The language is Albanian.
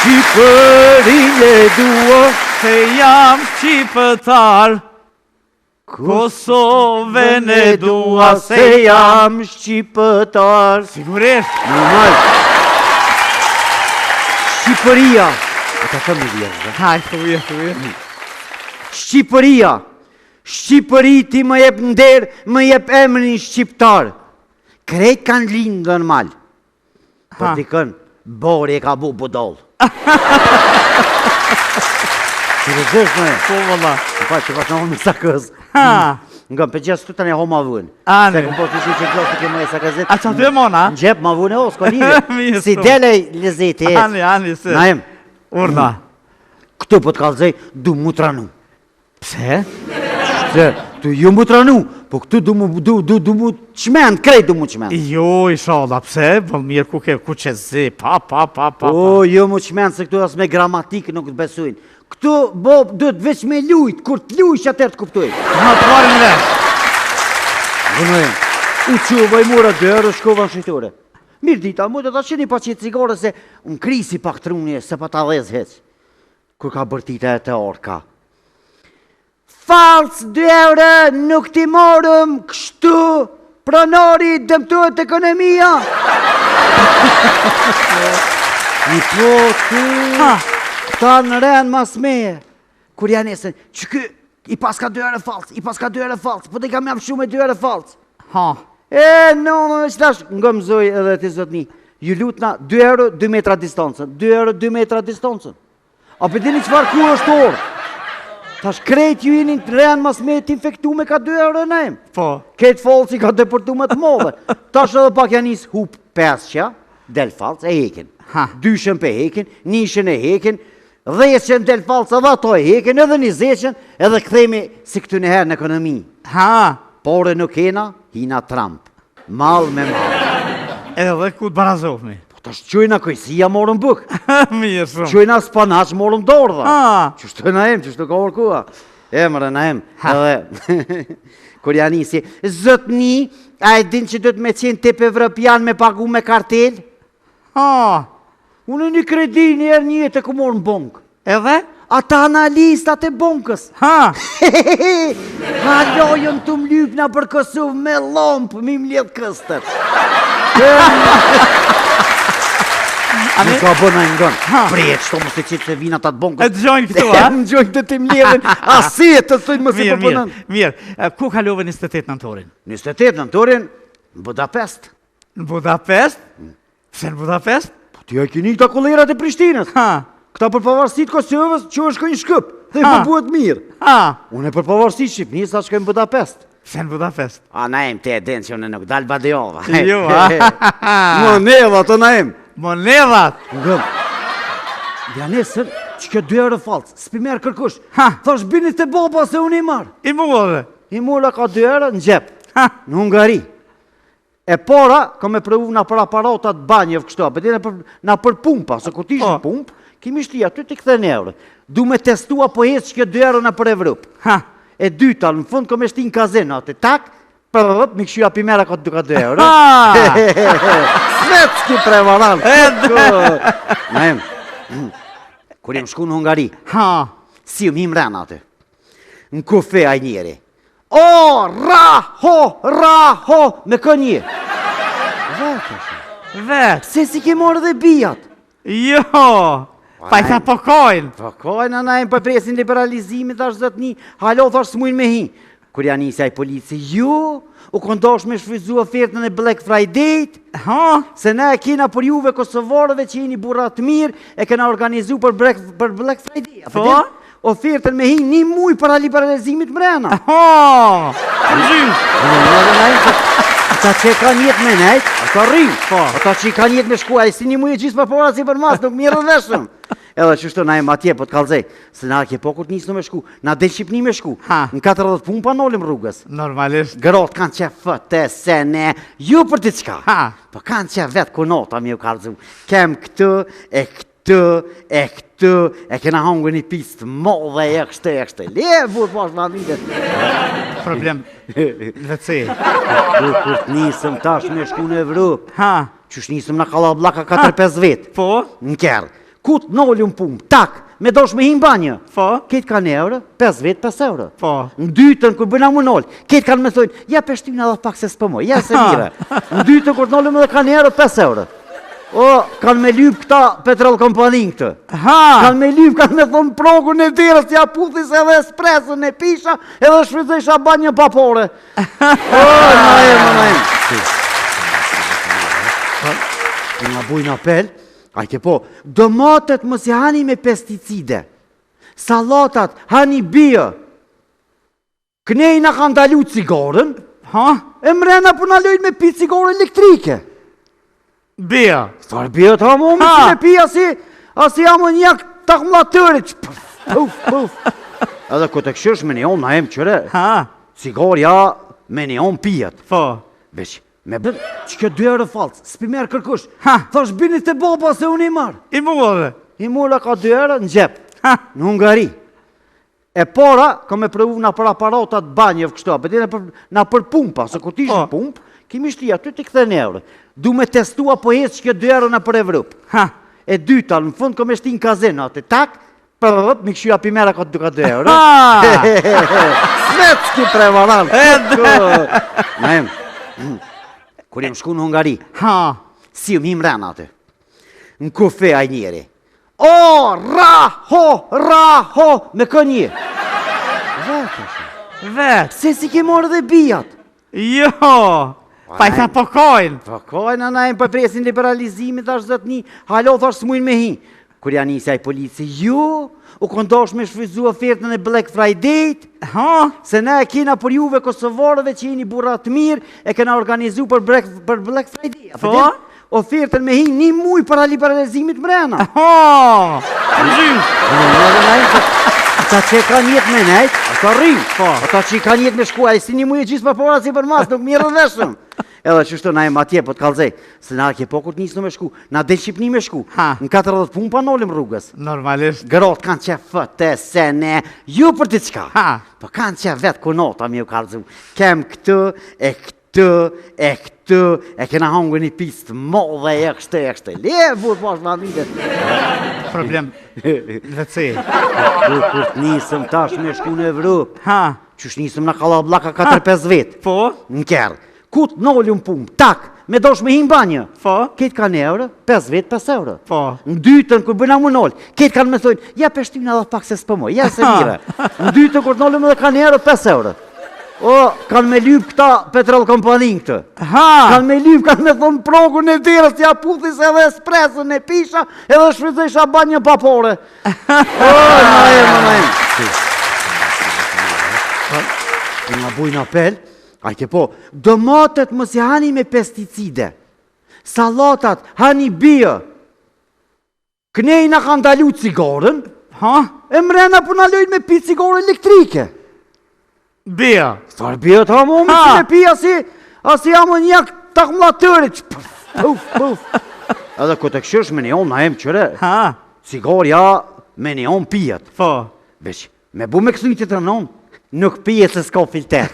Shqipërinë e dua, Se jam shqiptar, Kosovën e dua, se jam shqiptar. Sigurisht. Normal. Shqipëria. Ata të më vjerë. Haj, thuje. Shqipëria. Shqipëri ti më jep nder, më jep emrin shqiptar. Krejt kanë linë normal. Për dikën, bori e ka bu budol. Që të gjesh me? Po, valla. Që pas në honë me sakës. Nga për gjesë të të një ho ma vun. Se këmë po të shi që gjohë të kemë e sakëzit. A që të e mona? Në gjep ma vun e o, s'ko lidhe. Si dele lezeti e. Ani, se. Naim. Urna. Këtu po të kalzej, du mu tranu. Pse? Se, tu ju mu tranu, po këtu du mu qmen, krejt du mu qmen. Jo, ishala, pse? Vëll mirë ku që zi, pa. O, ju mu qmen, se këtu as me gramatikë nuk të besujnë. Këtu, bo, duhet veç me lujt, kur të lujsh atër të kuptuj. Ma të marim vesh. Vënojnë, u quvë i mura dërë, shkova në shqitore. Mirë dita, mu të ta qeni pa qitë cigare se unë krisi pak truni, se pa ta dhez heq. Kur ka bërtita e të orka. Falc 2 euro, nuk ti morëm, kështu, pronori dëmtuat ekonomia. I po të... Ta në renë mas meje, kur janë esën, që kë, i pas ka 2 euro falc, po të i kam jam shumë e 2 euro falc. No, që tash, nga mëzoj edhe të zotni, ju lutna 2 euro 2 metra distancën, 2 euro 2 metra distancën. A për dini qëfar ku është orë? Tash krejt ju jeni në renë mas meje t'infektu me ka 2 euro në emë. Po. Ketë falci ka deportu me të modhe. Tash edhe pak janë isë hup 5 del falc, e hekin. 2 pe hekin, 1 e hekin, 10 del falca dhe ato e hekin, edhe 20, edhe këthemi si këtu njëherë në ekonomi. Pore nuk hena, hina Trump. Mal me mal. Edhe dhe ku të barazofmi. Po të shqojna kojësia morën buk. Mirë shumë. Shqojna spanac morën dorë dhe. Qështu na em, qështu ka orkua. Emre na em. Edhe, kur janë isi. Zotni, a e din që do të me qenë tip evropian me pagu me kartel? Unë një kredi njerë një jetë e ku morë në bonkë. Edhe? Ata analistat e bonkës. Halojën të mlypna për Kosovë me lompë, mi mledhë këstër. Nuk ka bëna i ndonë. Prejtë, shto më se qitë se vina të atë bonkës. E të gjojnë këtu, a? Në gjojnë të të mledhen, asie të thujnë më se përbënën. Mirë, ku kalove 28 nëntorin? 28 nëntorin, në Budapest. Në Budapest? Pse në Budapest? Ti a kini këta kolerat e Prishtinës. Këta për pavarësit Kosovës që është shkojnë Shkëp. Dhe i përbuhet mirë. Unë e për pavarësit Shqipënisë sa shkojnë Budapest. Pse në Budapest? A na em te e den që unë nuk dalë Badejova. Jo, a? Monevat, o na em. Monevat? Ngëm. Dhe nesër që kjo 2 euro falcë, s'pi merë kërkush. Thash bini të boba se unë i marë. I mullë. I mulla ka 2 euro në gjep. Në Hungari. E para, ka me prëvu nga për aparatat banjëv kështu, apet nga për pumpa, se kur t'ishtë pump, kimi shti aty t'i këthe në euro. Du me testua po hecë që kjo 2 euro nga për Evropë. E dyta, në fund, ka me shti në kazin, atë tak, mi këshu apimera ka 2 euro. Smet s'ki prevaran. Na em, kur jem shku në Hungari, si më him rena atë, në kufe a njeri. O, raho, me kënje. Vetë. Se si ke morë dhe bijat. Jo, pa i tha pokojnë. Pokojnë, anajnë për presin liberalizimit, thash zëtni, halo thash s'mujnë me hi. Kur janë njësja i polici, ju, u kondosh me shfrizu ofertën e Black Friday, se ne e kena për juve Kosovarëve që jeni burat mirë, e kena organizu për Black Friday. Ofertën me hi 1 muj para liberalizimit mrena. Ata që ka njetë me nejtë, ata rrinë. Ata që ka njetë me shkua, e si 1 muj e gjithë për pora si për mas, nuk mirë dhe shumë. Edhe që shto na e matje, po t'kalzej, se na ke po kur t'nisë në me shku, na del Shqipni me shku, në 40 pun pa nolim rrugës. Normalisht. Gërot kanë që fëtë, se ne, ju për t'i qka. Po kanë që vetë kunota mi u kalzu, kem këtë, e këtu, e kena hangu një pistë modhe e kështë. Le, vurë pash në vitet. Problem, vëtësi. Kur t'nisëm tash me shku në Evropë, që shnisëm në Kalablaka 4-5 vetë. Po? Në kërë. kut n'olën punë, tak, me dosh me him banjë. Po. Ketë kanë euro, 5 vetë 5 euro. Po. Në dytën, kur bëna më nolë, ketë kanë me thojnë, ja peshtyna dhe pak se s'pëmoj, ja se mire. Në dytën, kur n'olëm edhe kanë euro, 5 euro. O, kanë me lyp këta petrol kompanin këtë. Kanë me lyp, kanë me thonë progun e dirës, ja puthis edhe espresën e pisha, edhe shfrytësisha banjë papore. O, na e. Nga bujnë apel, ajke po, domatet mos i hani me pesticide, salatat hani bia, knejna kanë dalu cigaren, e mrena për në lojnë me pi cigare elektrike. Bia. Farë bia të hamomi që me pi asi amoniak takmlatërit. Puf. Edhe këtë këshërsh me neon na em qëre, cigarja me neon pijet. Po. Veç, me bërë që kjo 2 euro falcë, s'pi merë kërkush. Thash bini të baba se unë i marë. I murë. I mura ka 2 euro në gjep, në Hungari. E para, ka me prëvu nga për aparatat banjëv kështu, apëti nga për pumpa, se kur t'ishtë pump, kimi shti aty t'i këthe në euro. Du me testua po hecë që kjo 2 euro nga për Evropë. E dyta, në fund ka me shti në kazeno, atë tak, mi këshyja pimera ka 2 euro. Smet s'ki prevaran. Kur jem shku në Hungari, si më him rena atë, në kufe a njeri. O, raho, me kë një. Vetë. Se si ke morë dhe bijat. Jo, pa i tha pokojnë. Pokojnë, anajnë për presin liberalizimit, thash zëtni, halo thash s'mujnë me hi. Kur janë njësja i polici, u kondosh me shfryzu ofertën e Black Friday-t, se ne e kena për juve Kosovarëve që jeni burrat mirë, e kena organizu për Black Friday. Po? Ofertën me hi 1 muj para liberalizimit mrena. Ata që ka njët me nejt, ata rrim. Ata që ka njët me shkuaj, si 1 muj e gjithë për pora si për mas, nuk mirë dheshëm. Edhe që shto na e matje, po t'kalzej, se na ke po kur t'nisë në me shku, na del Shqipni me shku, në 40 pun pa nolim rrugës. Normalisht. Gërot kanë që fëtë, se ne, ju për t'i qka. Po kanë që vetë kunota mi u kalzu, kem këtë, e këtë, e kena hangë një pistë modhe, e kështë, le, burë pash në admitet. Problem, vëci. Kur t'nisëm tash me shku në Evropë, qësh nisëm në Kalablaka 4-5 vetë. Po? Në kërë. Kut n'olën punë, tak, me dosh me him banjë. Po? Ketë kanë euro, 5 vetë 5 euro. Po? Në dytën, kur bëna më n'olë, ketë kanë me thojnë, ja peshtyna dhe pak se s'pëmoj, ja se mire. Në dytën, kur n'olëm edhe kanë euro, 5 euro. O, kanë me lyp këta petrol kompanin këtë. Kanë me lyp, kanë me thonë progun e dirës, ja puthis edhe espresën e pisha, edhe shfrytësisha banjë papore. O, na e. Nga bujnë apel, ajke po, domatet mos i hani me pesticide, salatat hani bia, knejna kanë dalu cigaren, e mrena për në lojnë me pi cigare elektrike. Bia. Farë bia të hamomi që me pi asi amoniak takmlatërit. Puf. Edhe këtë këshërsh me neon na em qëre, cigarja me neon pijet. Po. Veç, me bu me kësu një të të nënon, nuk pije se s'ka filter.